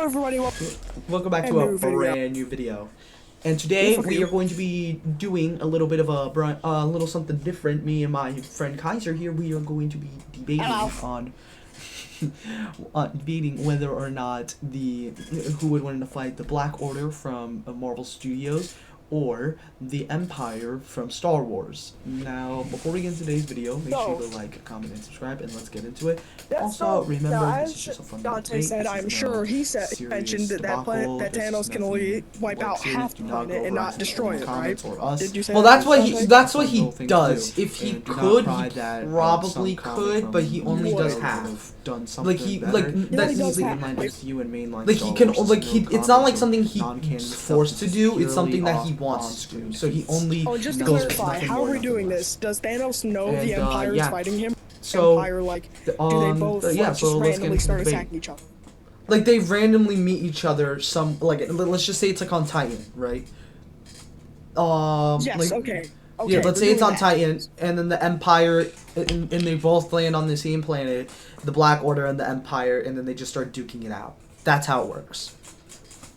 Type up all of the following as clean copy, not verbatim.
everybody, Welcome back to a brand new video. And today we are going to be doing a little bit of a little something different. Me and my friend Kaiser here, we are going to be debating on debating whether or not who would win in a fight, the Black Order from Marvel Studios or the Empire from Star Wars. Now, before we get into today's video, make sure to like, comment, and subscribe, and let's get into it. Also, remember, this is just a fun Dante said, I'm sure he mentioned that Thanos can only wipe out half the planet and not destroy it, right? Did you say well, that's what he does. If he could, he probably could, but he only does half. Like that's you and mainline. Like he can, it's not like something he's forced to do. It's something that he wants to do. So he only. Oh, just to clarify, how are we doing this? Does Thanos know the Empire is fighting him? So, Empire, like, do they both just randomly start attacking each other? Like they randomly meet each other. Let's just say it's like on Titan, right? Yes. Like, okay. Yeah, let's say it's on Titan, and then the Empire, and they both land on the same planet, the Black Order and the Empire, and then they just start duking it out. That's how it works.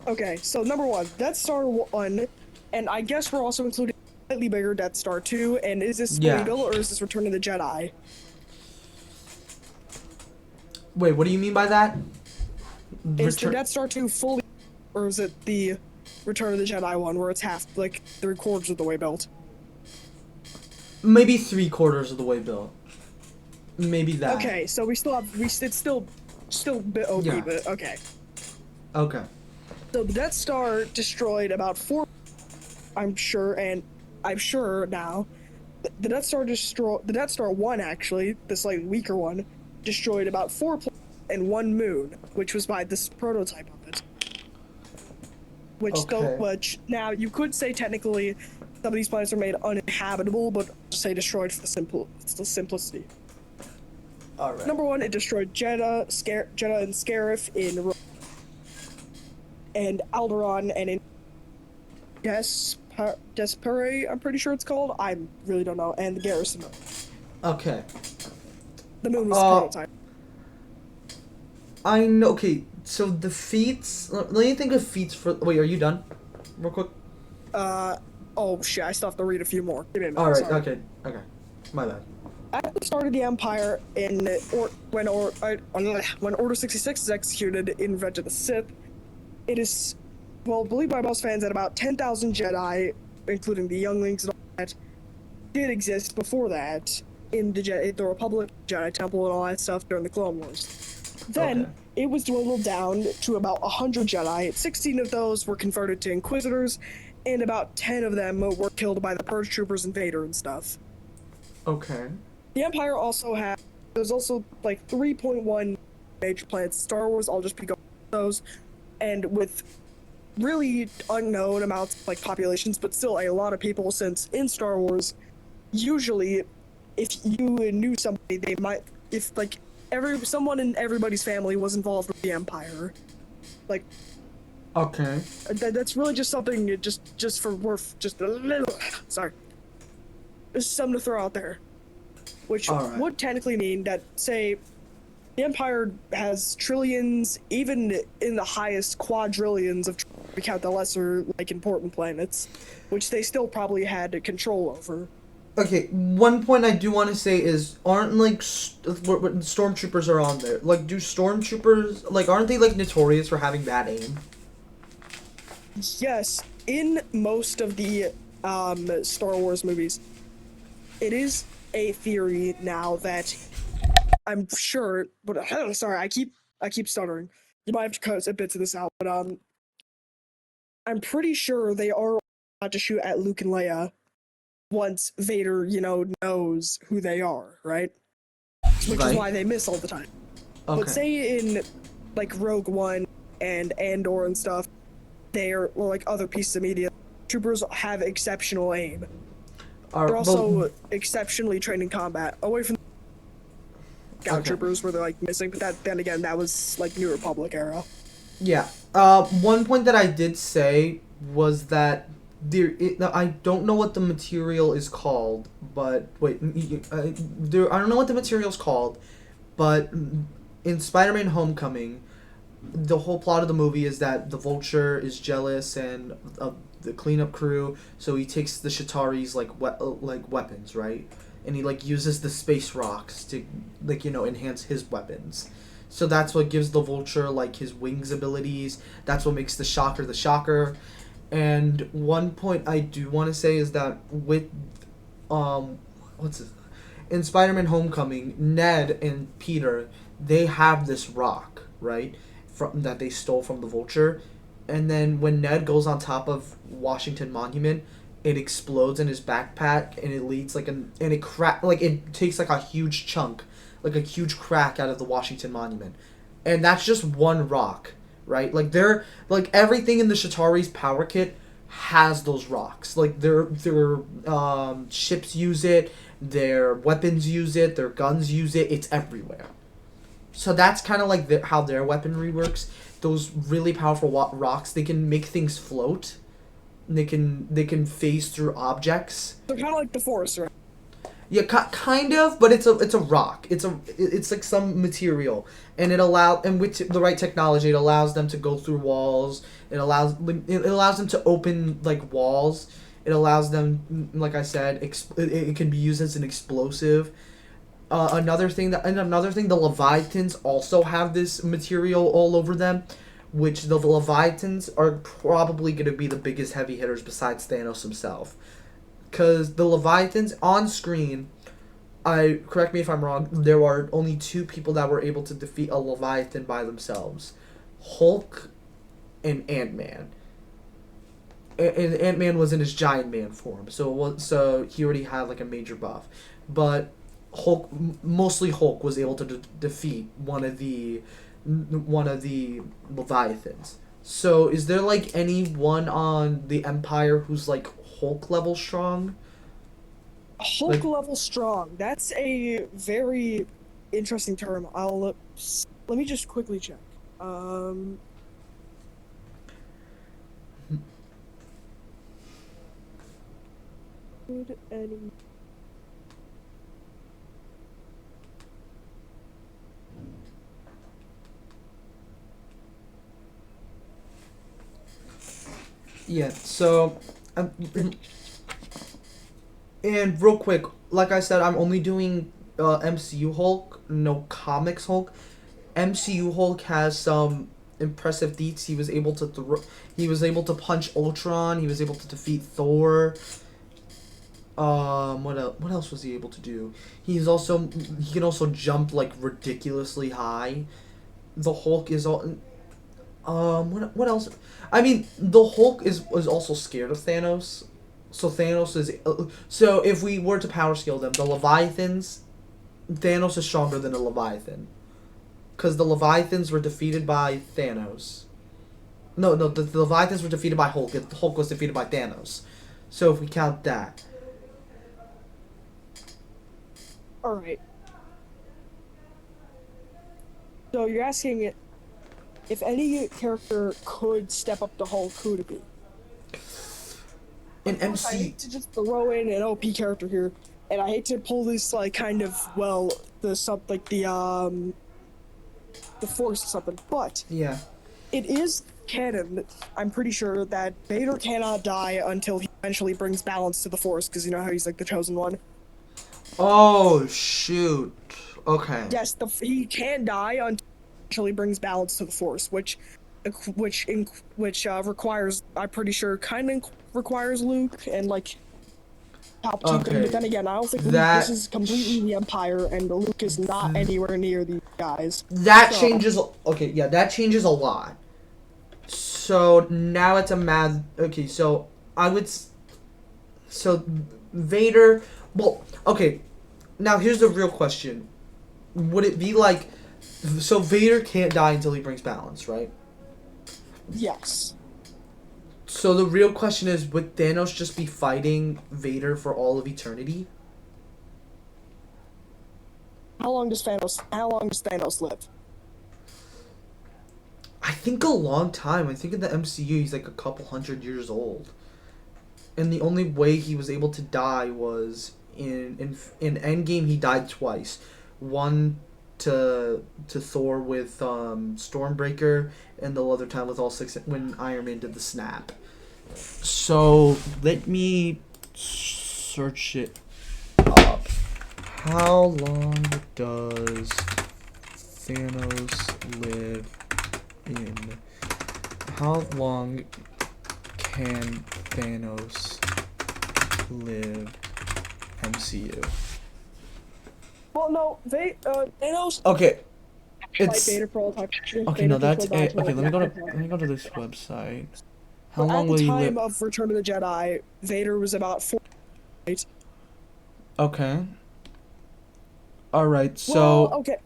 Okay, so number one, Death Star 1, and I guess we're also including slightly bigger Death Star 2, and is this Rebuild or is this Return of the Jedi? Wait, what do you mean by that? Is the Death Star 2 fully, or is it the Return of the Jedi one, where it's half, like, 3/4 of the way built? Maybe 3/4 of the way built. Maybe that. Okay, so it's still a bit OP, but okay. Okay. So the Death Star destroyed about 4, I'm sure now, the Death Star 1 actually, the slightly weaker one, destroyed about 4 planets and 1 moon, which was by this prototype of it. Which now you could say technically some of these planets are made uninhabitable, but just say destroyed for the simplicity. Alright. Number 1, it destroyed Jeddah and Scarif and Alderaan and in Despere, I'm pretty sure it's called. I really don't know. And the Garrison. Okay. The moon was prototype. I know. Okay, so the feats. Let me think of feats for. Wait, are you done? Real quick. Oh shit! I still have to read a few more. Give me a minute. All right. Sorry. Okay. My bad. At the start of the Empire, when Order 66 is executed in Revenge of the Sith, it is, well, believed by most fans that about 10,000 Jedi, including the younglings and all that, did exist before that in the Republic Jedi Temple and all that stuff during the Clone Wars. Then it was dwindled down to about 100 Jedi. 16 of those were converted to Inquisitors, and about 10 of them were killed by the Purge Troopers and Vader and stuff. Okay. The Empire also there's also like 3.1 major planets in Star Wars. I'll just be going with those, and with really unknown amounts of like populations, but still a lot of people, since in Star Wars, usually if you knew somebody, they might, if like someone in everybody's family was involved with the Empire, like. Okay. That's really just something just for worth, just a little. Sorry. This is something to throw out there, which would technically mean that, say, the Empire has trillions, even in the highest quadrillions of, we count the lesser, like, important planets, which they still probably had control over. Okay, one point I do want to say is, aren't, like, stormtroopers are on there. Like, do stormtroopers, like, aren't they, like, notorious for having bad aim? Yes, in most of the, Star Wars movies, it is a theory now that I'm sure, but sorry, I keep stuttering. You might have to cut bits of this out, but I'm pretty sure they are about to shoot at Luke and Leia once Vader, knows who they are, right? Which is why they miss all the time. Okay. But say in like Rogue One and Andor and stuff, or like other pieces of media, troopers have exceptional aim. They're also exceptionally trained in combat, away from Scout Troopers where they're like missing, but then again, that was like New Republic era. Yeah. One point that I did say was that I don't know what the material is called, but wait, I don't know what the material is called, but in Spider-Man Homecoming, the whole plot of the movie is that the Vulture is jealous and of the cleanup crew, so he takes the Shatari's like weapons, right? And he like uses the space rocks to like enhance his weapons. So that's what gives the Vulture like his wings abilities. That's what makes the Shocker the Shocker. And one point I do want to say is that with what's it? In Spider-Man Homecoming, Ned and Peter, they have this rock, right? From that they stole from the Vulture. And then when Ned goes on top of Washington Monument, it explodes in his backpack and it leads it takes like a huge chunk, like a huge crack out of the Washington Monument. And that's just one rock, right? Like everything in the Shatari's power kit has those rocks. Like their ships use it, their weapons use it, their guns use it. It's everywhere. So that's kind of like how their weaponry works. Those really powerful rocks, they can make things float. They can phase through objects. They're kind of like the Force, right? Yeah, kind of, but it's a rock. It's like some material, and with the right technology, it allows them to go through walls. It allows them to open like walls. It allows them, like I said, it can be used as an explosive. Another thing, the Leviathans also have this material all over them, which the Leviathans are probably going to be the biggest heavy hitters besides Thanos himself. Because the Leviathans on screen, correct me if I'm wrong, there are only two people that were able to defeat a Leviathan by themselves. Hulk and Ant-Man. And Ant-Man was in his giant man form, so he already had like a major buff. But mostly Hulk was able to defeat one of the Leviathans. So is there like anyone on the Empire who's like Hulk level strong? Hulk level strong. That's a very interesting term. Let me just quickly check. Could any Yeah, so and real quick, like I said, I'm only doing MCU Hulk, no comics Hulk. MCU Hulk has some impressive feats. He was able to he was able to punch Ultron. He was able to defeat Thor. What else was he able to do? He can also jump like ridiculously high. The Hulk is all. What else? I mean, the Hulk is also scared of Thanos. So Thanos is so if we were to power scale them, the Leviathans, Thanos is stronger than a Leviathan, because the Leviathans were defeated by Thanos. No, the Leviathans were defeated by Hulk. The Hulk was defeated by Thanos. So if we count that. All right. So you're asking if any character could step up to Hulk, who would it be? In I MC, hate to just throw in an OP character here, and I hate to pull this like kind of the Force or something, but yeah. it is canon. I'm pretty sure that Vader cannot die until he eventually brings balance to the Force, because you know how he's like the chosen one. Oh shoot. Okay. Yes, he can die until he eventually brings balance to the Force, which requires, I'm pretty sure, kind of requires Luke and like Palpatine. Okay. But then again, I don't think this is completely the Empire, and Luke is not anywhere near these guys. That changes. Okay, yeah, that changes a lot. So now it's a mad. Okay, so so Vader. Well, okay. Now here's the real question: would it be like? So Vader can't die until he brings balance, right? Yes. So the real question is, would Thanos just be fighting Vader for all of eternity? How long does Thanos live? I think a long time. I think in the MCU he's like a couple hundred years old. And the only way he was able to die was in Endgame he died twice. One to Thor with Stormbreaker, and the other time with all six when Iron Man did the snap. So let me search it up. How long does Thanos live in? How long can Thanos live MCU? Well, no, Thanos. Okay, Like it's Vader for all time. okay. Vader No, can that's still die it. for, Okay. like, Let me go to this website. How But long at will the you time live? of Return of the Jedi, Vader was about 4. Right? Okay. All right. Well, So okay.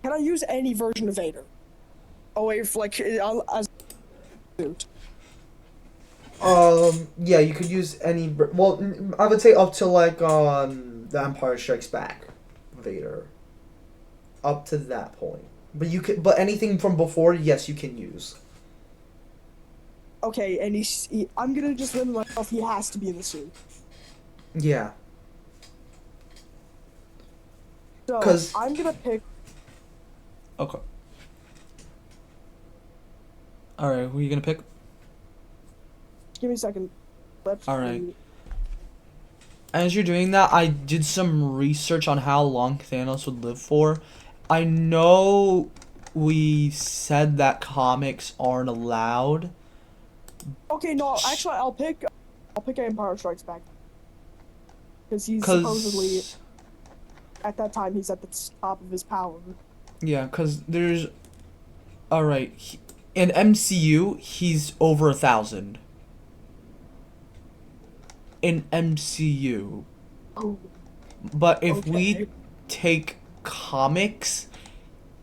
Can I use any version of Vader? Oh wait, like as a suit. yeah, you could use any. Well, I would say up to like the Empire Strikes Back, Vader. Up to that point, but you could. But anything from before, yes, you can use. Okay, and I'm gonna just limit myself. He has to be in the suit. Yeah, So cause I'm gonna pick. okay. All right, who are you gonna pick? Give me a second. Let's All right. see. As you're doing that, I did some research on how long Thanos would live for. I know we said that comics aren't allowed. Okay, no, actually, I'll pick Empire Strikes Back because he's supposedly Cause at that time he's at the top of his power. yeah, cause there's all right. In MCU, he's over 1,000. In MCU, Oh, but if we okay. take comics,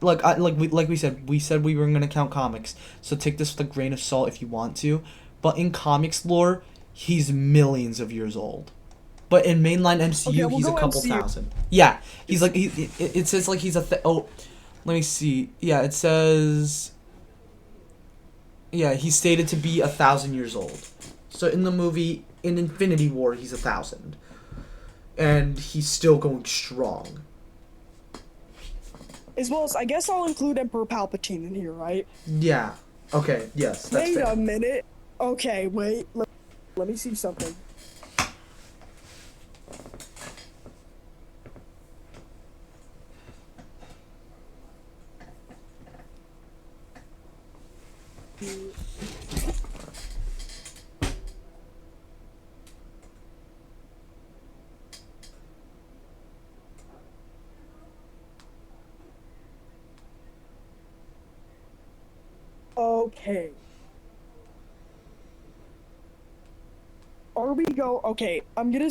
like we said, we were gonna count comics. So take this with a grain of salt if you want to. But in comics lore, he's millions of years old. But in mainline Okay, MCU, we'll he's a go couple MCU. thousand. Yeah, he's like it says like he's oh, let me see. Yeah, it says yeah, he's stated to be 1,000 years old. So in the movie, in Infinity War, he's 1,000, and he's still going strong. As well as I guess I'll include Emperor Palpatine in here, right? Yeah. Okay. Yes, that's Wait fair. a minute. Okay, wait. Let me see something. Okay. Or we go. Okay, I'm gonna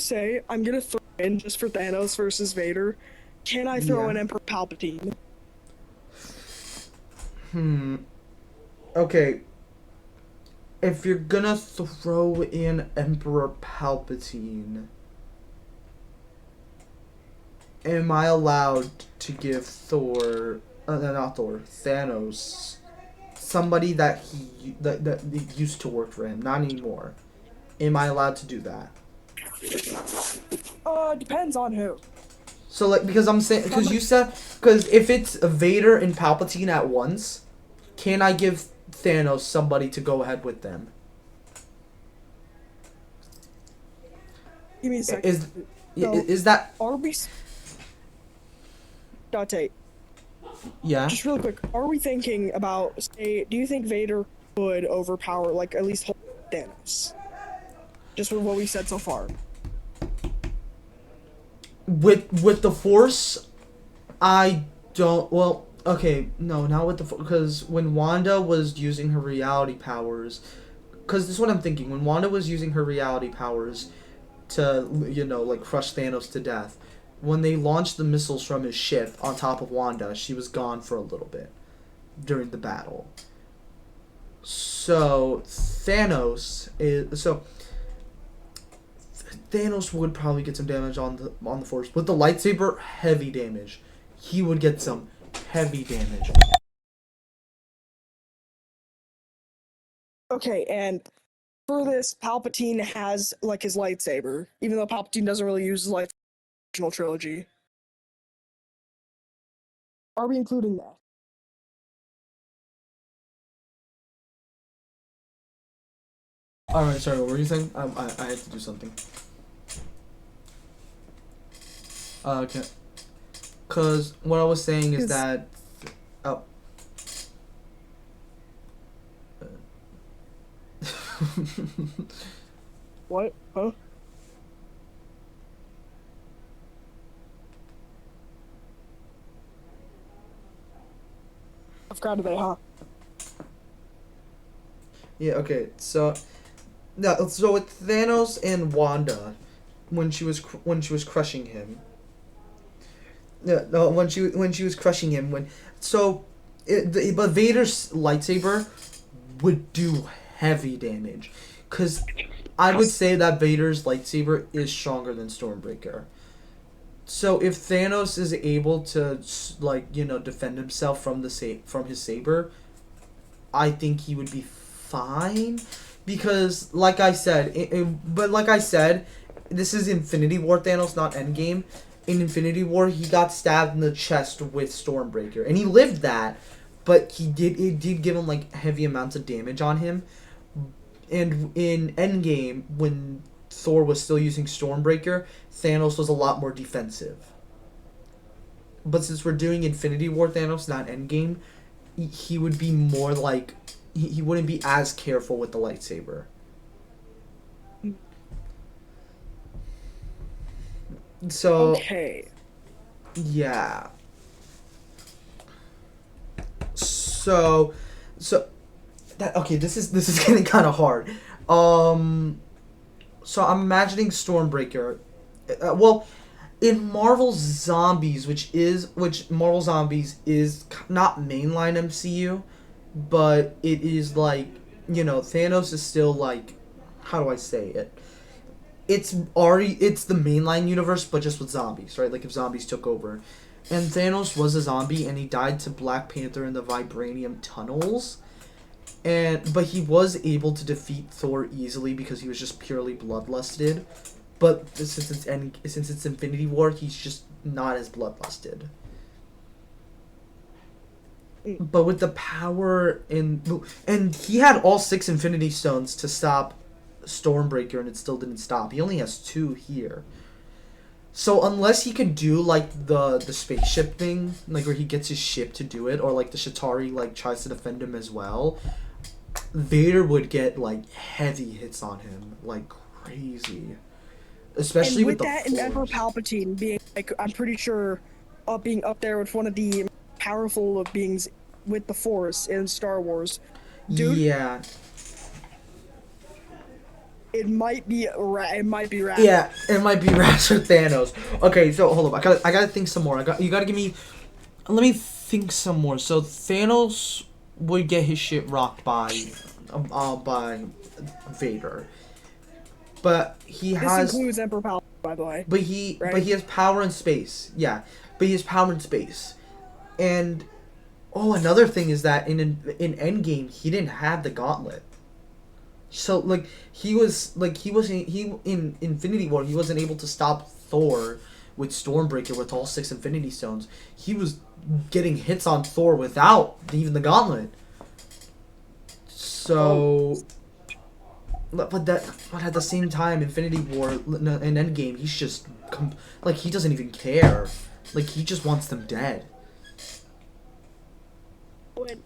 throw in just for Thanos versus Vader. Can I throw Yeah. in Emperor Palpatine? Okay. If you're gonna throw in Emperor Palpatine, am I allowed to give not Thor, Thanos, somebody that used to work for him, not anymore? Am I allowed to do that? Depends on who. So like because I'm saying because if it's Vader and Palpatine at once, can I give Thanos somebody to go ahead with them? Give me a second. Is that Are we? Dante, yeah? just real quick. Are we thinking about? Say, do you think Vader could overpower, like at least hold Thanos? Just with what we said so far. With the Force, I don't. Well, okay, no, not with the because when Wanda was using her reality powers, because this is what I'm thinking. When Wanda was using her reality powers to like crush Thanos to death, when they launched the missiles from his ship on top of Wanda, she was gone for a little bit during the battle. So Thanos would probably get some damage on the Force with the lightsaber. Heavy damage. He would get some heavy damage. Okay, and for this, Palpatine has like his lightsaber, even though Palpatine doesn't really use his lightsaber in the original trilogy. Are we including that? All right, sorry. What were you saying? I had to do something. Okay. Cause what I was saying is 'Cause- that. Oh. What? Huh? I've got it, huh? Yeah. Okay. So. No. So with Thanos and Wanda, when she was crushing him. Yeah. No. When she was crushing him but Vader's lightsaber would do heavy damage, cause I would say that Vader's lightsaber is stronger than Stormbreaker. So if Thanos is able to defend himself from from his saber, I think he would be fine, because like I said, this is Infinity War Thanos, not Endgame. In Infinity War, he got stabbed in the chest with Stormbreaker, and he lived that, but it did give him like heavy amounts of damage on him. And in Endgame, when Thor was still using Stormbreaker, Thanos was a lot more defensive. But since we're doing Infinity War Thanos, not Endgame, he would be more like he wouldn't be as careful with the lightsaber. So Okay. yeah. So that okay. This is getting kind of hard. So I'm imagining Stormbreaker. Well, in Marvel Zombies, which Marvel Zombies is not mainline MCU, but it is like, Thanos is still like, how do I say it? It's the mainline universe, but just with zombies, right? Like if zombies took over, and Thanos was a zombie and he died to Black Panther in the vibranium tunnels. But he was able to defeat Thor easily because he was just purely bloodlusted. But since it's Infinity War, he's just not as bloodlusted. But with the power and he had all 6 Infinity Stones to stop Stormbreaker, and it still didn't stop. He only has 2 here. So unless he could do like the spaceship thing, like where he gets his ship to do it, or like the Chitauri like tries to defend him as well, Vader would get like heavy hits on him like crazy. Especially And with the that, and Emperor Force. Palpatine being like, I'm pretty sure, being up there with one of the powerful beings with the Force in Star Wars, dude. Yeah. It might be it might be rad. Yeah, it might be Rash or Thanos. Okay, so hold up. I gotta think some more. You gotta give me. Let me think some more. So Thanos would get his shit rocked by Vader, but he This has. includes Emperor Palpatine, by the way. But he right? he has power in space. Yeah, but he has power in space, and another thing is that in Endgame he didn't have the gauntlet. So like he in Infinity War he wasn't able to stop Thor with Stormbreaker with all 6 Infinity Stones. He was getting hits on Thor without even the gauntlet. So, but at the same time, Infinity War and Endgame, he's just like he doesn't even care. Like he just wants them dead. When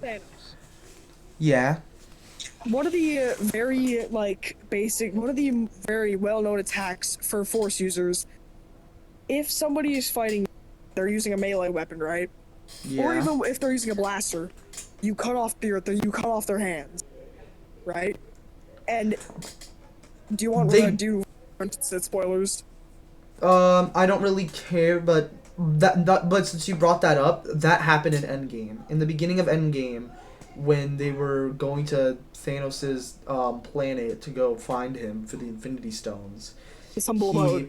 Thanos. Yeah. One of the very one of the very well-known attacks for Force users, if somebody is fighting, they're using a melee weapon, right? Yeah. Or even if they're using a blaster, you cut off their hands, right? And do you want to do spoilers? I don't really care, but but since you brought that up, that happened in Endgame. In the beginning of Endgame, when they were going to Thanos's planet to go find him for the Infinity Stones, It's humble about.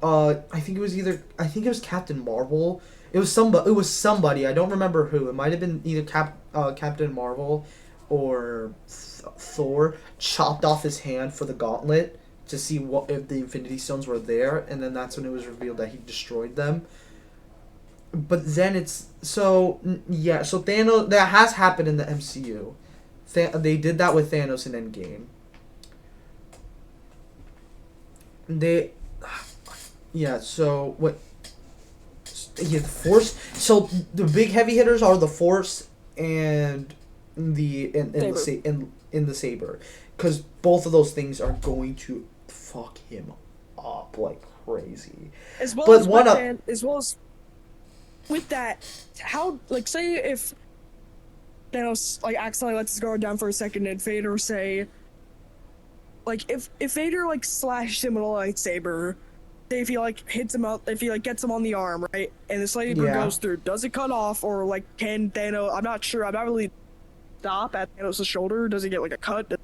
I think it was Captain Marvel. It was somebody. I don't remember who. It might have been either Captain Marvel or Thor chopped off his hand for the gauntlet to see what if the Infinity Stones were there, and then that's when it was revealed that he destroyed them. But then it's so yeah. So Thanos, that has happened in the MCU. They did that with Thanos in Endgame. They, yeah. So what? Yeah, the Force. So the big heavy hitters are the Force and in the Saber, because both of those things are going to fuck him up like crazy. As well But as one with up. that, as well as with that, how like say if Thanos like accidentally lets his guard down for a second and Vader say like if Vader like slashes him with a lightsaber, say if he like hits him up, if he like gets him on the arm, right, and the lightsaber Yeah. goes through, does it cut off or like can Thanos? I'm not sure. I'm not really stop at Thanos' shoulder. Does he get like a cut?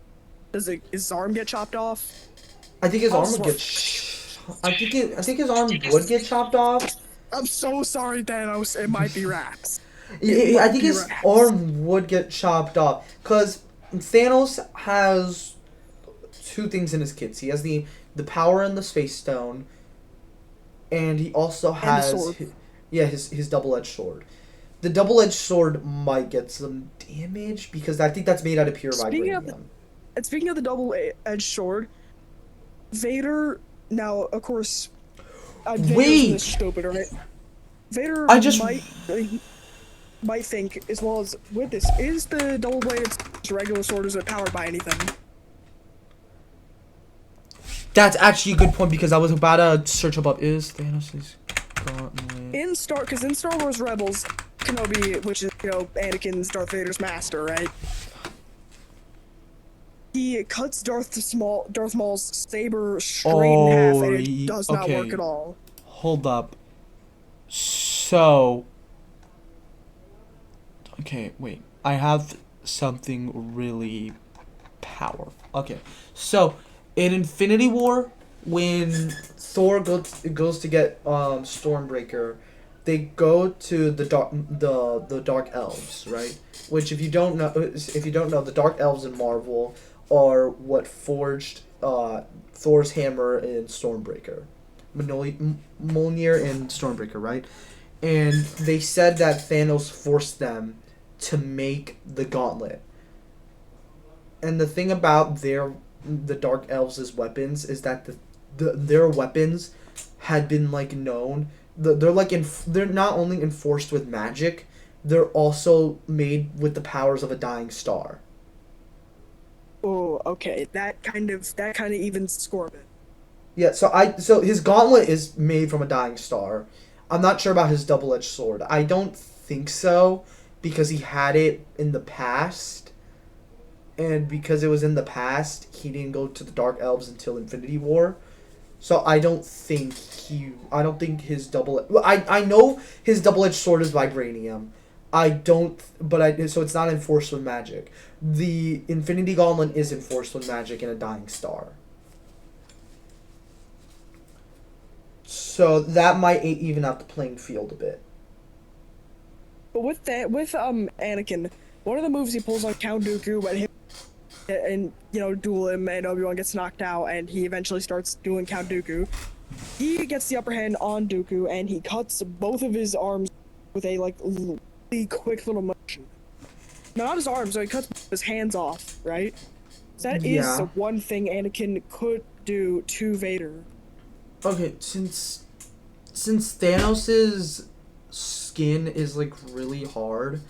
Does his arm get chopped off? I think his I'll arm would get. I think his arm would get chopped off. I'm so sorry, Thanos. It might be Rax. I think his arm would get chopped off because Thanos has two things in his kits. He has the power and the space stone, and he also has his double-edged sword. The double-edged sword might get some damage because I think that's made out of pure vibranium. Speaking of the double-edged sword, Vader. Now, of course, Wait, is stupid, right? Vader might think, as well as with this, is the double-bladed regular sword, is it powered by anything? That's actually a good point because I was about to search up is Thanos' gauntlet. In Star Wars Rebels, Kenobi, which is Anakin's Darth Vader's master, right? He cuts Darth Maul's saber straight in half, and it does not work at all. Hold up. So, okay, wait. I have something really powerful. Okay, so in Infinity War, when Thor goes to get Stormbreaker, they go to the Dark Elves, right? Which if you don't know, the Dark Elves in Marvel are what forged Thor's hammer and Stormbreaker, Mjolnir and Stormbreaker, right? And they said that Thanos forced them to make the gauntlet. And the thing about the Dark Elves' weapons is that their weapons had been like known. They're not only enforced with magic, they're also made with the powers of a dying star. Oh, okay. That kind of evens the score a bit. Yeah, so his gauntlet is made from a dying star. I'm not sure about his double-edged sword. I don't think so because he had it in the past. And because it was in the past, he didn't go to the Dark Elves until Infinity War. So I don't think his I know his double-edged sword is vibranium. So it's not enforced with magic. The Infinity Gauntlet is enforced with magic and a dying star. So that might even out the playing field a bit. But with Anakin, one of the moves he pulls on Count Dooku when him and duel him and Obi-Wan gets knocked out and he eventually starts dueling Count Dooku. He gets the upper hand on Dooku and he cuts both of his arms with a really quick little motion. No, not his arms, so he cuts his hands off, right? So that is one thing Anakin could do to Vader. Okay, since Thanos's skin is like really hard,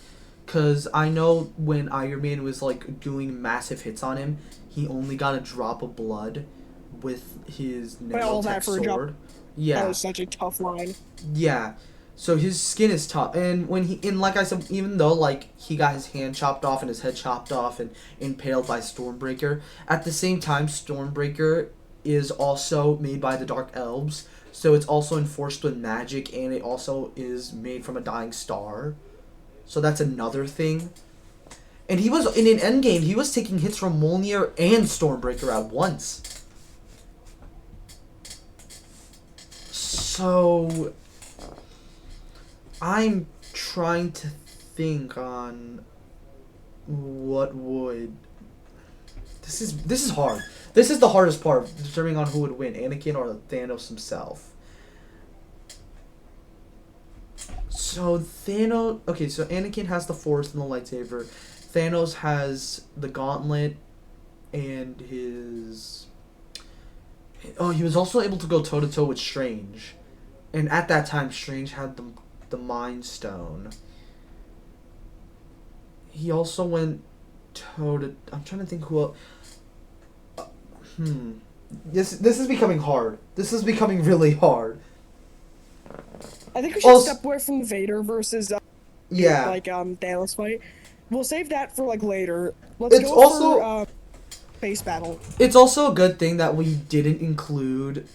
because I know when Iron Man was like doing massive hits on him, he only got a drop of blood with his nanotech sword. Yeah, that was such a tough line. Yeah, so his skin is tough, and like I said, even though like he got his hand chopped off and his head chopped off and impaled by Stormbreaker, at the same time Stormbreaker is also made by the Dark Elves, so it's also enforced with magic, and it also is made from a dying star. So that's another thing. And he was in an Endgame. He was taking hits from Mjolnir and Stormbreaker at once. So I'm trying to think on what would This is hard. This is the hardest part, determining on who would win, Anakin or Thanos himself. So Thanos. Okay, so Anakin has the Force and the lightsaber. Thanos has the gauntlet and his. Oh, he was also able to go toe to toe with Strange, and at that time, Strange had the Mind Stone. He also went toe to. I'm trying to think who else. This is becoming hard. This is becoming really hard. I think we should Also- step away from Vader versus Yeah. Thanos fight. We'll save that for like later. Let's It's go also- for space battle. It's also a good thing that we didn't include.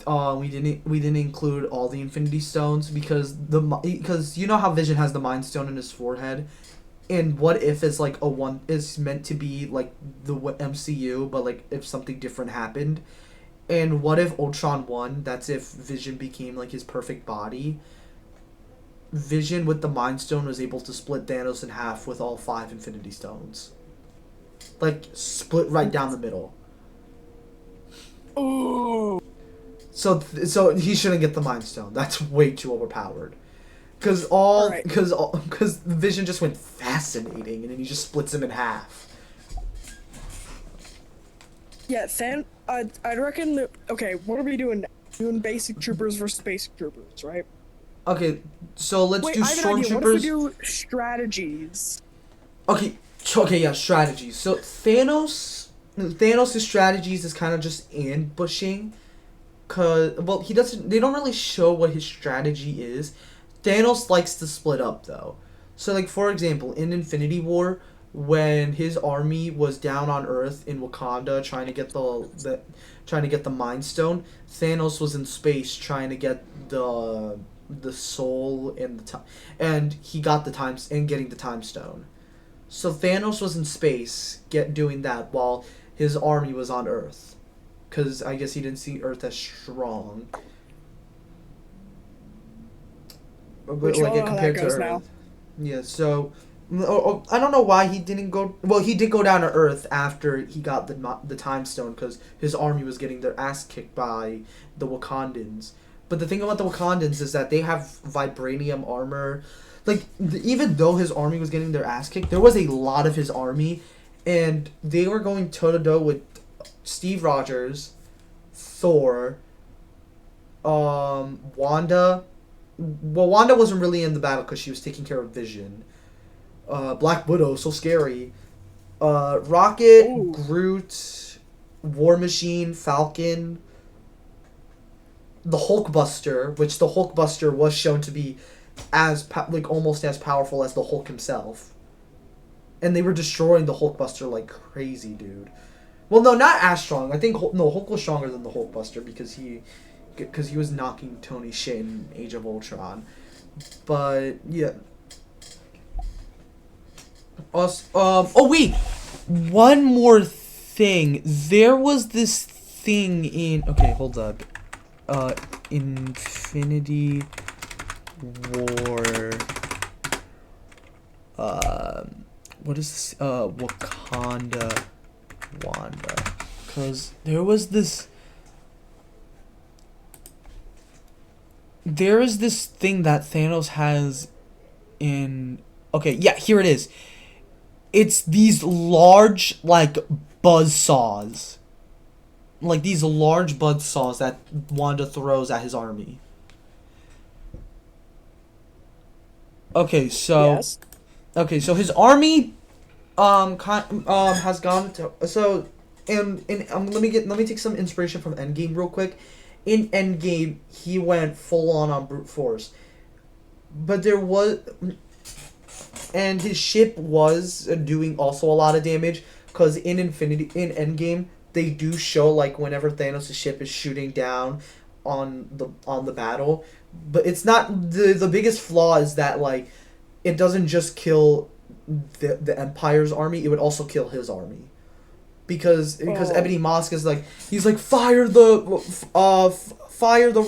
We didn't include all the Infinity Stones because you know how Vision has the Mind Stone in his forehead, and what if it's like is meant to be like the MCU, but like if something different happened, and what if Ultron won? That's if Vision became like his perfect body. Vision with the Mind Stone was able to split Thanos in half with all 5 Infinity Stones. Like split right down the middle. Ooh. So he shouldn't get the Mind Stone. That's way too overpowered. Because Alright. because Vision just went fascinating, and then he just splits him in half. Yeah, I'd reckon. Okay, what are we doing? Doing basic troopers versus basic troopers, right? Okay, so let's Wait, do I have an idea. What if we stormtroopers. do strategies? Okay, yeah, strategies. So Thanos' strategies is kind of just ambushing, he doesn't. They don't really show what his strategy is. Thanos likes to split up though. So like for example, in Infinity War, when his army was down on Earth in Wakanda trying to get the Mind Stone, Thanos was in space trying to get the soul and he got getting the Time Stone. So Thanos was in space doing that while his army was on Earth, because I guess he didn't see Earth as strong. Which you all know how that goes now. Yeah, so I don't know why he didn't go. Well, he did go down to Earth after he got the Time Stone because his army was getting their ass kicked by the Wakandans. But the thing about the Wakandans is that they have vibranium armor. Like even though his army was getting their ass kicked, there was a lot of his army, and they were going toe to toe with Steve Rogers, Thor, Wanda. Well, Wanda wasn't really in the battle because she was taking care of Vision. Black Widow, so scary. Rocket, Ooh. Groot, War Machine, Falcon, the Hulkbuster, which the Hulkbuster was shown to be almost as powerful as the Hulk himself. And they were destroying the Hulkbuster like crazy, dude. Well, no, not as strong. I think Hulk was stronger than the Hulkbuster because he was knocking Tony shit in Age of Ultron. But yeah. Oh wait, one more thing. There was this thing in. Okay, hold up. Infinity War. What is this? Wakanda, Wanda. Cause there was this. There is this thing that Thanos has in. Okay, yeah, here it is. It's these large, like, buzzsaws. Like, these large buzzsaws that Wanda throws at his army. Okay, so... Yes. Okay, so his army, has gone to... So, let me take some inspiration from Endgame real quick. In Endgame, he went full on brute force. But there was... And his ship was doing also a lot of damage, because in Endgame, they do show like whenever Thanos' ship is shooting down on the battle, but it's not the biggest flaw is that like it doesn't just kill the Empire's army, it would also kill his army. Because Ebony Mask is like he's like fire the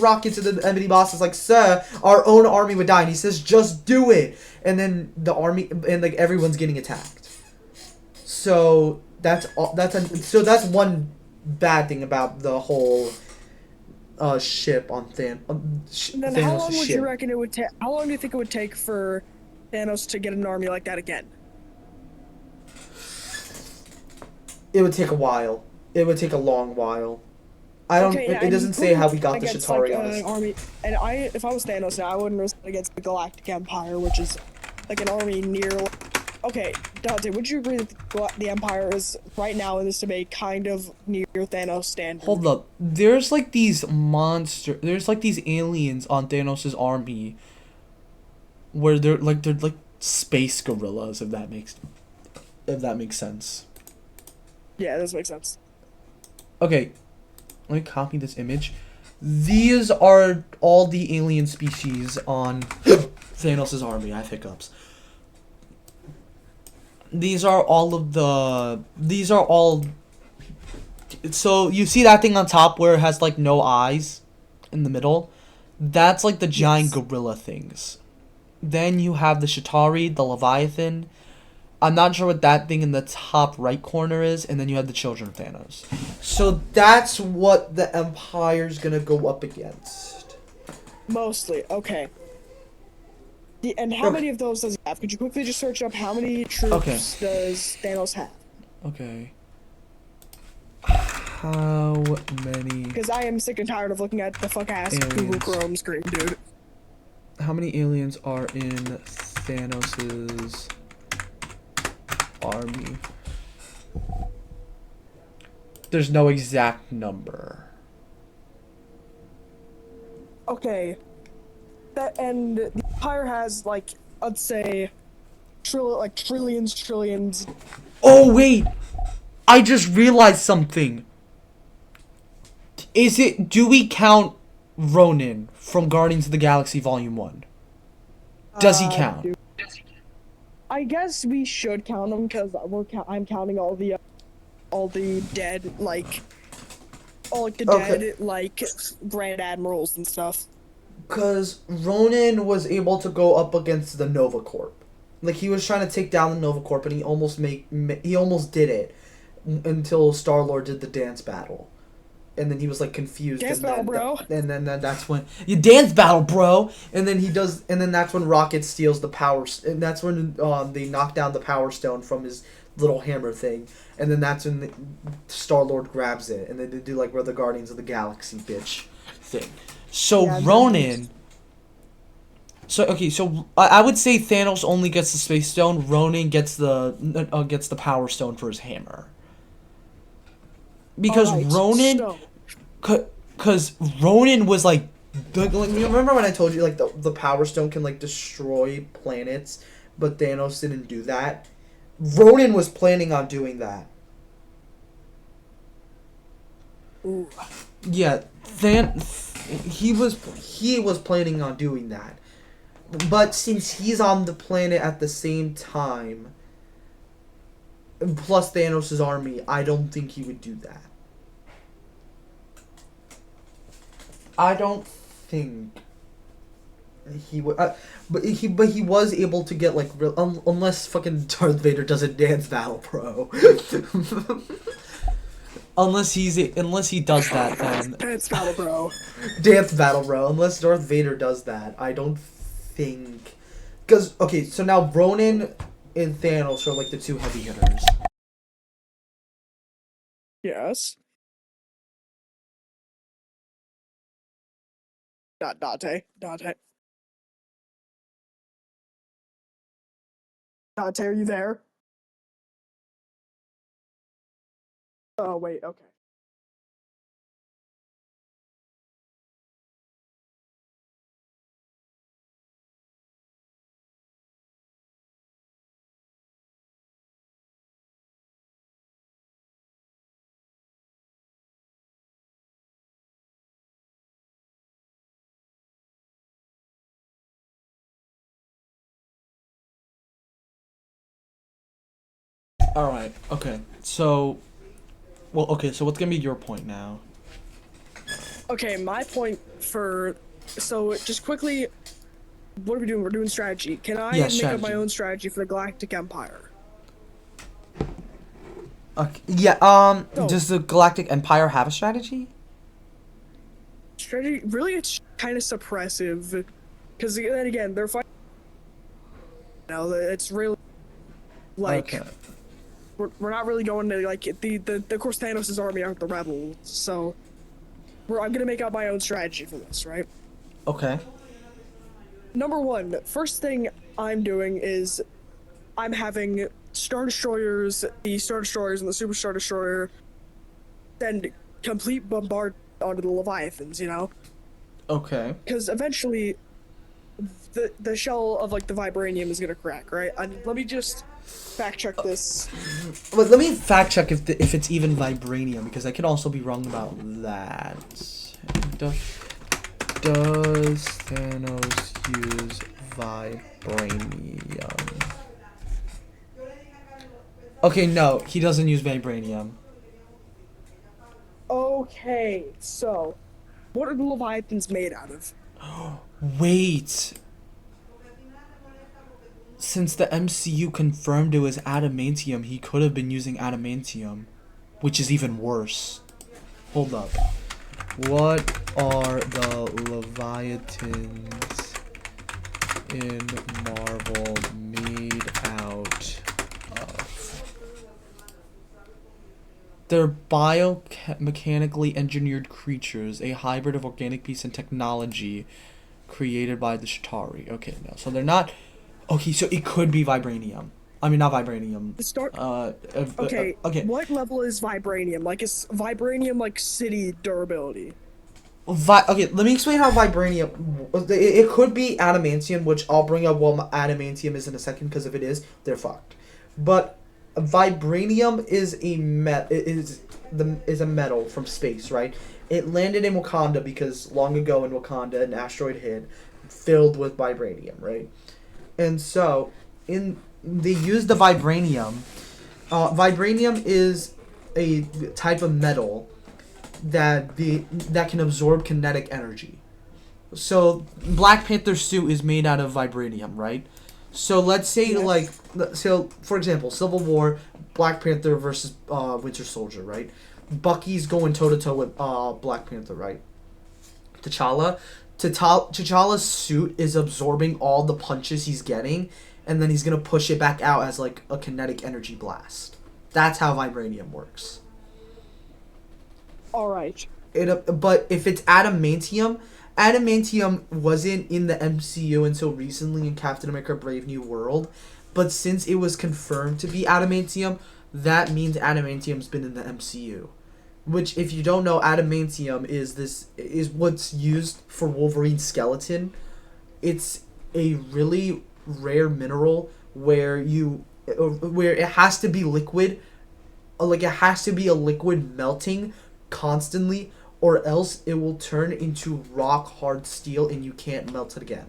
rockets, and then Ebony Mask is like, sir, our own army would die, and he says just do it, and then the army and like everyone's getting attacked. So that's all. So that's one bad thing about the whole ship on And then how Thanos' long would ship. you reckon it would take? How long do you think it would take for Thanos to get an army like that again? It would take a while. It would take a long while. I don't. Okay, yeah, it and doesn't you say how we couldn't got the against, Shatari like, on an us. army. And if I was Thanos now, I wouldn't risk it against the Galactic Empire, which is like an army near. Okay, Dante, would you agree that the Empire is right now in this debate kind of near Thanos' standard? Hold up. There's like these there's like these aliens on Thanos' army where they're like space gorillas, if that makes sense. Yeah, this makes sense. Okay. Let me copy this image. These are all the alien species on Thanos' army. I have hiccups. These are all. So you see that thing on top where it has like no eyes in the middle? That's like the giant Yes. gorilla things. Then you have the Shatari, the Leviathan. I'm not sure what that thing in the top right corner is, and then you have the Children of Thanos. So that's what the Empire's gonna go up against. Mostly, okay. And how Okay. many of those does he have? Could you quickly just search up how many troops Okay. does Thanos have? Okay. How many Because I am sick and tired of looking at the fuck ass Google Aliens. Chrome screen, dude. aliens are in Thanos's army? There's no exact number. Okay. That and the Empire has like I'd say trillions. Oh wait, I just realized something. Do we count Ronan from Guardians of the Galaxy Volume 1? Does he count? Dude. I guess we should count them because I'm counting all the dead Okay. dead like Grand Admirals and stuff. Because Ronan was able to go up against the Nova Corp. Like, he was trying to take down the Nova Corp, and he almost did it until Star-Lord did the dance battle. And then he was, like, confused. Dance and battle, then, bro. And then that's when... You dance battle, bro! And then that's when Rocket steals the power... And that's when they knock down the Power Stone from his little hammer thing. And then that's when Star-Lord grabs it. And then they do, like, we're the Guardians of the Galaxy, bitch. Thing. So Yeah, Ronan. So okay, so I would say Thanos only gets the Space Stone. Ronan gets the Power Stone for his hammer. Because Alright, Ronan, so- because Ronan was like, You remember when I told you, like, the Power Stone can, like, destroy planets, but Thanos didn't do that? Ronan was planning on doing that. Ooh. yeah, He was planning on doing that. But since he's on the planet at the same time, plus Thanos' army, I don't think he would do that. I don't think he would. But he was able to get, like, unless fucking Darth Vader doesn't dance battle, bro. unless he does that, then Dance battle, bro. Dance battle, bro. Unless Darth Vader does that, I don't think. Because, okay, so now Ronan and Thanos are, like, the two heavy hitters. Yes. Dante. Dante, are you there? Oh, wait, okay. all right, okay. So, well, okay. So what's gonna be your point now? Okay, my point for so just quickly, what are we doing? We're doing strategy. Can I Yeah, make up my strategy. own strategy for the Galactic Empire? Okay. Yeah. So- Does the Galactic Empire have a strategy? Strategy, really, it's kind of suppressive, because then again, they're fighting. It's really like Okay. we're not really going to like the of course Thanos' army aren't the rebels, so I'm gonna make up my own strategy for this, right? Okay. Number one, first thing I'm doing is I'm having Star Destroyers, the Star Destroyers and the Super Star Destroyer, send complete bombard onto the Leviathans, Okay. because eventually the shell of like the vibranium is gonna crack, right? And let me just fact check this. But let me fact check if it's even vibranium, because I could also be wrong about that. Does Thanos use vibranium? Okay, no, he doesn't use vibranium. Okay, so what are the Leviathans made out of? Wait. Since the MCU confirmed it was adamantium, he could have been using adamantium, which is even worse. Hold up. What are the Leviathans in Marvel made out of? They're biomechanically engineered creatures, a hybrid of organic beasts and technology created by the Chitauri. Okay, no. So they're not. Okay, so it could be vibranium. I mean, not vibranium. The start. Okay. Okay. What level is vibranium? Like, is vibranium like city durability? Okay, let me explain how vibranium. It could be adamantium, which I'll bring up what adamantium is in a second, because if it is, they're fucked. But vibranium is a metal from space, right? It landed in Wakanda because long ago in Wakanda an asteroid hit filled with vibranium, right? And so they used the vibranium. Vibranium is a type of metal that can absorb kinetic energy. So Black Panther's suit is made out of vibranium, right? So let's say for example, Civil War, Black Panther versus Winter Soldier, right? Bucky's going toe to toe with Black Panther, right? T'Challa's suit is absorbing all the punches he's getting, and then he's gonna push it back out as like a kinetic energy blast. That's how vibranium works. All right. But if it's adamantium wasn't in the MCU until recently in Captain America: Brave New World, but since it was confirmed to be adamantium, that means adamantium's been in the MCU. Which, if you don't know, adamantium is what's used for Wolverine's skeleton. It's a really rare mineral where it has to be liquid, like it has to be a liquid melting constantly, or else it will turn into rock hard steel and you can't melt it again.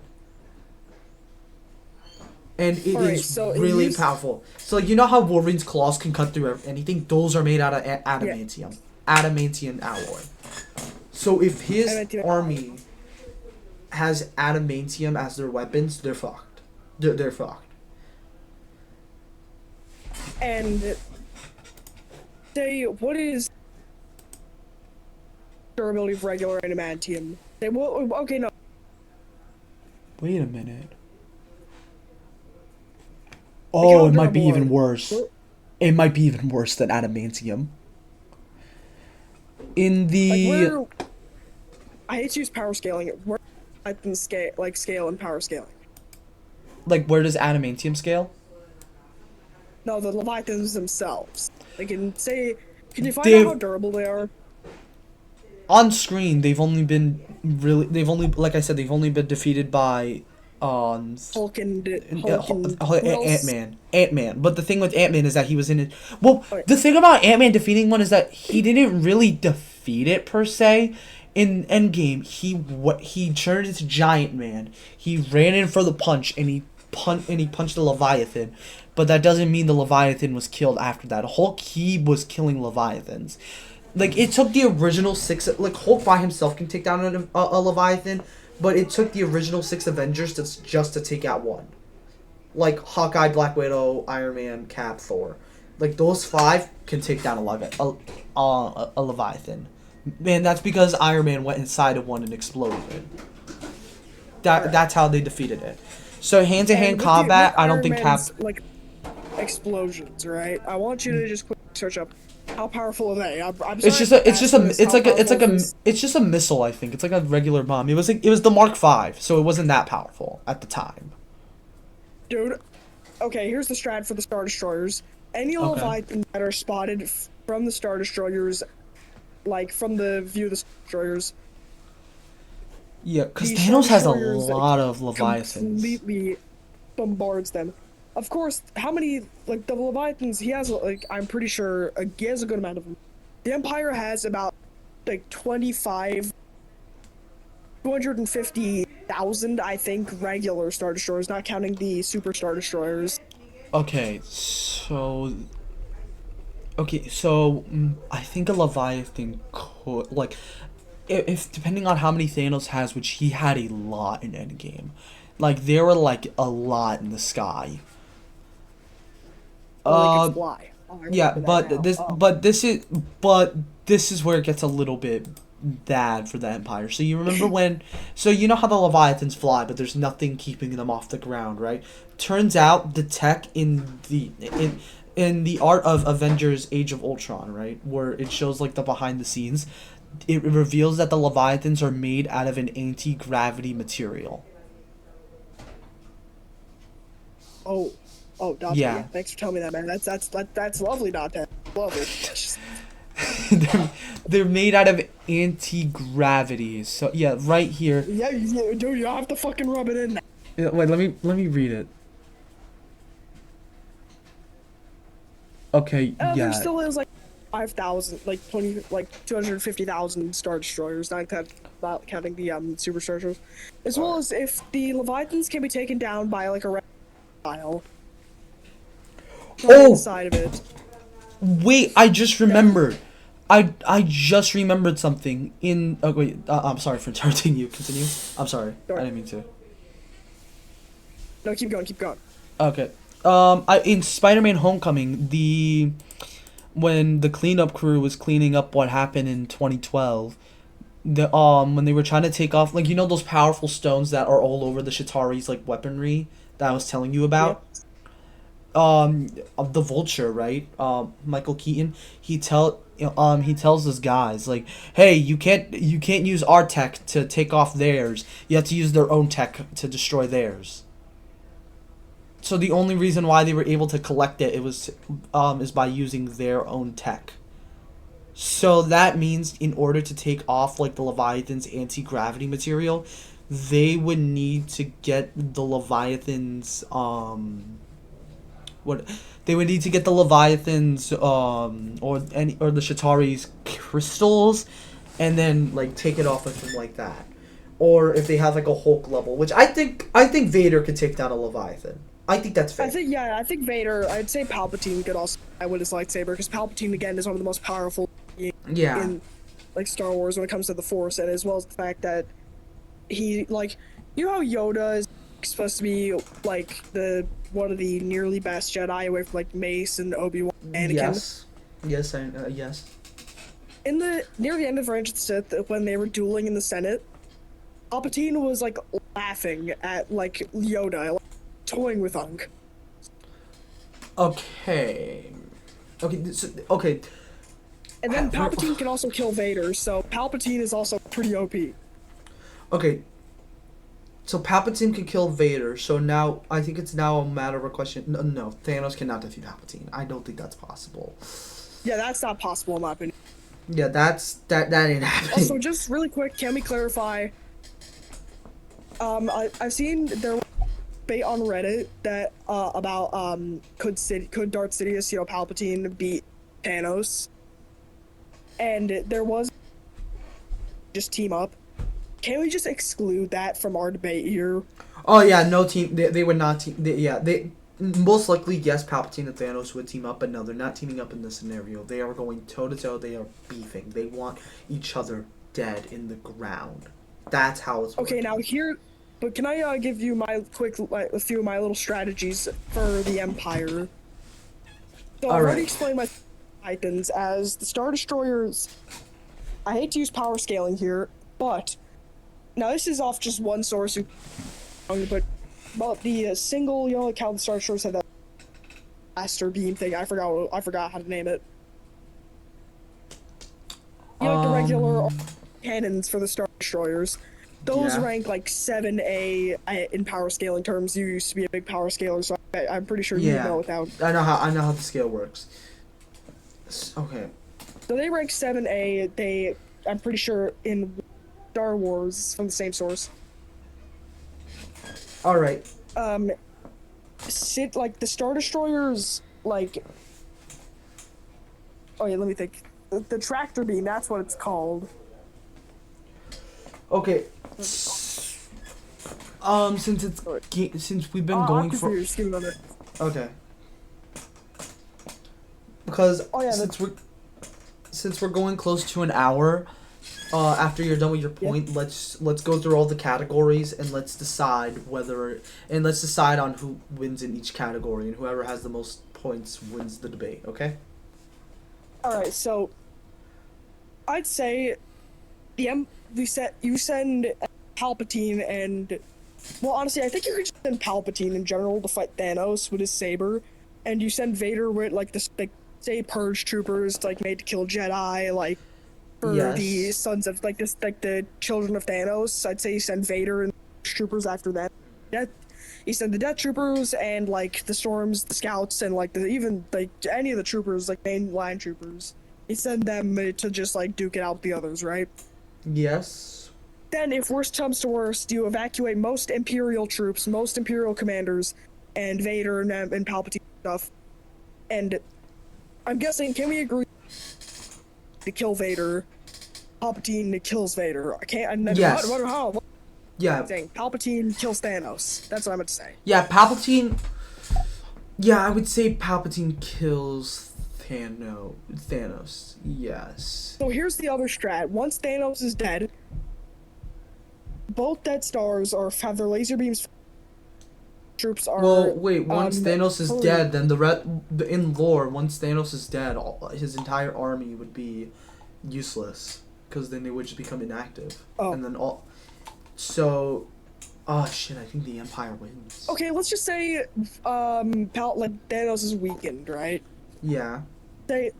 And it is really powerful. So you know how Wolverine's claws can cut through anything? Those are made out of adamantium. Yeah. Adamantium alloy. So if his army has adamantium as their weapons, they're fucked. They're fucked. And say, what is durability of regular adamantium? Okay, no. Wait a minute. Oh, it might be even worse. It might be even worse than adamantium. In the I hate to use power scaling. Where I can scale and power scaling. Like, where does adamantium scale? No, the Leviathans themselves. Can you find out how durable they are? On screen, they've only been defeated by Hulk and Ant-Man. But the thing with Ant-Man is that he was in it. Well, the thing about Ant-Man defeating one is that he didn't really defeat it per se. In Endgame, he turned into Giant Man. He ran in for the punch and he punched the Leviathan. But that doesn't mean the Leviathan was killed after that. Hulk, he was killing Leviathans. Like, it took the original 6... Like, Hulk by himself can take down a Leviathan, but it took the original 6 Avengers just to take out one. Like, Hawkeye, Black Widow, Iron Man, Cap, Thor. Like those 5 can take down a Leviathan. Man, that's because Iron Man went inside of one and exploded it. That's how they defeated it. So hand-to-hand And with combat, I don't Iron think Man's, like explosions, right? I want you to just quick search up how powerful are they. I'm sorry It's just for a it's just asking a this, it's how like a it's like powerful a is it's just a missile. I think it's like a regular bomb. It was the Mark V, so it wasn't that powerful at the time. dude. Okay, here's the strat for the Star Destroyers. Any Leviathans that are spotted from the Star Destroyers, like from the view of the Star Destroyers, Yeah, because the Thanos has a Star Destroyers lot of Leviathans. completely bombards them. Of course, how many like the Leviathans he has? Like I'm pretty sure he has a good amount of them. The Empire has about like 250,000, I think, regular Star Destroyers, not counting the Super Star Destroyers. Okay, so I think a Leviathan could like if depending on how many Thanos has, which he had a lot in Endgame, like there were like a lot in the sky. Or they could fly. Oh, I Yeah, remember that now. but this is where it gets a little bit bad for the Empire. So you remember so you know how the Leviathans fly, but there's nothing keeping them off the ground, right? Turns out the tech in the art of Avengers Age of Ultron, right, where it shows like the behind the scenes, it reveals that the Leviathans are made out of an anti-gravity material. Oh, Dante. Yeah. Yeah. Thanks for telling me that, man. That's lovely, Dante. Lovely. they're made out of anti-gravity. So yeah, right here. Yeah, dude, you have to fucking rub it in. Yeah, wait, let me read it. Okay, yeah. There still is like 5,000, like 20, like 250,000 Star Destroyers, not counting the Super Star Destroyers, as well as if the Leviathans can be taken down by like a red pile. Oh! Inside of it. Wait, I just remembered. I just remembered something in. Oh wait, I'm sorry for interrupting you. Continue. I'm sorry. Sure. I didn't mean to. No, keep going, keep going. Okay. In Spider-Man: Homecoming, when the cleanup crew was cleaning up what happened in 2012, when they were trying to take off, like, you know those powerful stones that are all over the Chitauri's like weaponry that I was telling you about. The Vulture, right? Michael Keaton. He tells his guys like, hey, you can't use our tech to take off theirs. You have to use their own tech to destroy theirs. So the only reason why they were able to collect it is by using their own tech. So that means in order to take off like the Leviathan's anti-gravity material, they would need to get the Leviathan's they would need to get the Leviathan's or the Chitauri's crystals, and then like take it off of them like that. Or if they have like a Hulk level, which I think Vader could take down a Leviathan. I think that's fair. I think Vader. I'd say Palpatine could also with his lightsaber, because Palpatine again is one of the most powerful in like Star Wars when it comes to the Force, and as well as the fact that he like, you know how Yoda is supposed to be like one of the nearly best Jedi away from like Mace and Obi-Wan, Anakin. Yes, yes. In the near the end of Revenge of the Sith, when they were dueling in the Senate, Palpatine was like laughing at like Yoda, like, toying with Unk. Okay. Okay. And then Palpatine can also kill Vader, so Palpatine is also pretty OP. Okay. So Palpatine can kill Vader, so now I think it's now a matter of a question. No, Thanos cannot defeat Palpatine. I don't think that's possible. Yeah, that's not possible in my opinion. Yeah, that ain't happening. Also, just really quick, can we clarify? I've seen there was debate on Reddit that about could Darth Sidious, Palpatine beat Thanos, and there was just team up. Can we just exclude that from our debate here? Oh yeah, no team. They would not team. They most likely, yes, Palpatine and Thanos would team up, but no, they're not teaming up in this scenario. They are going toe to toe. They are beefing. They want each other dead in the ground. That's how it's okay. working. Now here, but can I give you my quick a few of my little strategies for the Empire? So All I've already right. explained my Titans as the Star Destroyers. I hate to use power scaling here, but now this is off just one source, but the single, you know, count the Star Destroyers had that blaster beam thing. I forgot how to name it. You know, like the regular cannons for the Star Destroyers. Those Yeah. rank like 7A in power scaling terms. You used to be a big power scaler, so I'm pretty sure you Yeah. know without. I know how the scale works. Okay. So they rank 7A. I'm pretty sure in Star Wars from the same source. All right. Like the Star Destroyers, like. Oh yeah, let me think. The tractor beam. That's what it's called. Okay. Since we've been going for Just give me a minute. Okay. Because Oh, yeah, since we're going close to an hour, after you're done with your Yeah. point, let's go through all the categories and let's decide on who wins in each category, and whoever has the most points wins the debate. Okay. All right, so I'd say you send Palpatine and well, honestly, I think you could just send Palpatine in general to fight Thanos with his saber, and you send Vader with like this like say purge troopers like made to kill Jedi like for Yes. the sons of like this like the children of Thanos. I'd say you send Vader and troopers after that. You send the Death Troopers and like the Storms, the Scouts, and like even like any of the troopers, like main line troopers. You send them to just like duke it out with the others, right? Yes. Then, if worst comes to worst, you evacuate most Imperial troops, most Imperial commanders, and Vader and Palpatine stuff. And I'm guessing, can we agree to kill Vader? Palpatine kills Vader. I can't. I never. Yes. How? Yeah. Saying Palpatine kills Thanos. That's what I meant to say. Yeah. Palpatine. Yeah, I would say Palpatine kills Thanos. Yes. So here's the other strat. Once Thanos is dead, both Death Stars have their laser beams. Troops are. Well, wait. Once um, Thanos is hurry. dead, then in lore, once Thanos is dead, his entire army would be useless because then they would just become inactive, Oh. and then all. So, oh shit! I think the Empire wins. Okay, let's just say, like Thanos is weakened, right? Yeah. Say,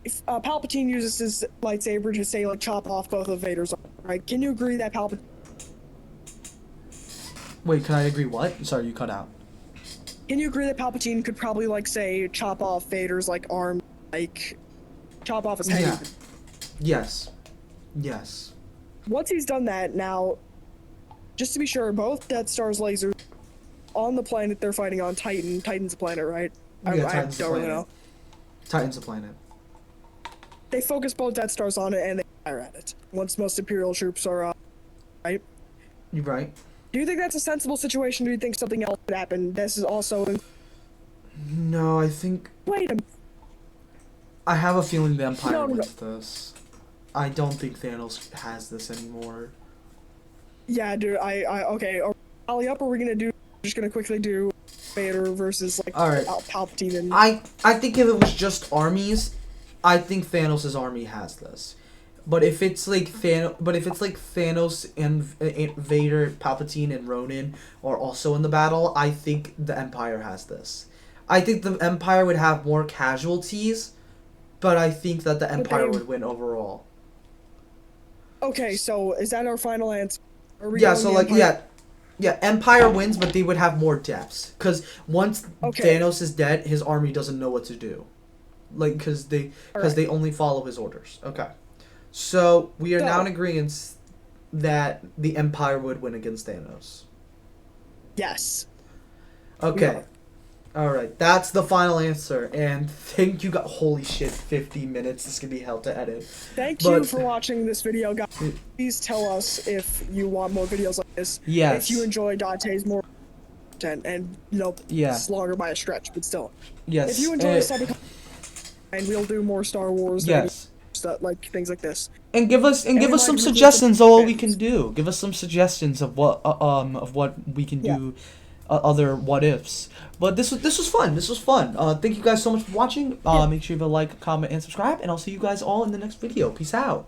if Palpatine uses his lightsaber to say like chop off both of Vader's arms, right? Can you agree that Palpatine? Wait, can I agree? What? Sorry, you cut out. Can you agree that Palpatine could probably like say chop off Vader's like arm, like chop off his head? Yeah. Yes. Yes. Once he's done that, now, just to be sure, both Death Star's lasers on the planet they're fighting on, Titan. Titan's a planet, right? Yeah, I Titan's a don't really planet. know. Titan's a planet. They focus both Death Stars on it and they fire at it. Once most Imperial troops are, right? You're right. Do you think that's a sensible situation? Or do you think something else could happen? This is also. No, I think Wait a minute. I have a feeling the Empire No. wins this. I don't think Thanos has this anymore. Yeah, dude. Okay. Are we rally up? Or are we gonna do? Just gonna quickly do Vader versus like All right. Palpatine and. I think if it was just armies, I think Thanos' army has this. But if it's like Thanos and Vader, Palpatine, and Ronin are also in the battle, I think the Empire has this. I think the Empire would have more casualties, but I think that the Empire they- would win overall. Okay, so is that our final answer? Are we Yeah, going so the like Empire? yeah, Empire wins, but they would have more deaths because once Okay. Thanos is dead, his army doesn't know what to do, like because they Alright. only follow his orders. Okay, so we are now So- in agreement that the Empire would win against Thanos. Yes. Okay, all right, that's the final answer, and thank you. Holy shit, 50 minutes. This can be hell to edit. Thank you But- for watching this video, guys. Please tell us if you want more videos like this. Yes. If you enjoy Dante's more content, and Yeah. it's longer by a stretch, but still. Yes. If you enjoy this type of and we'll do more Star Wars. Yes. Stuff like things like this. And give us some remind me suggestions of what we fans. can do. Give us some suggestions of what we can Yeah. do other what ifs. But this was fun. This was fun. Thank you guys so much for watching. Make sure you leave a like, comment, and subscribe, and I'll see you guys all in the next video. Peace out.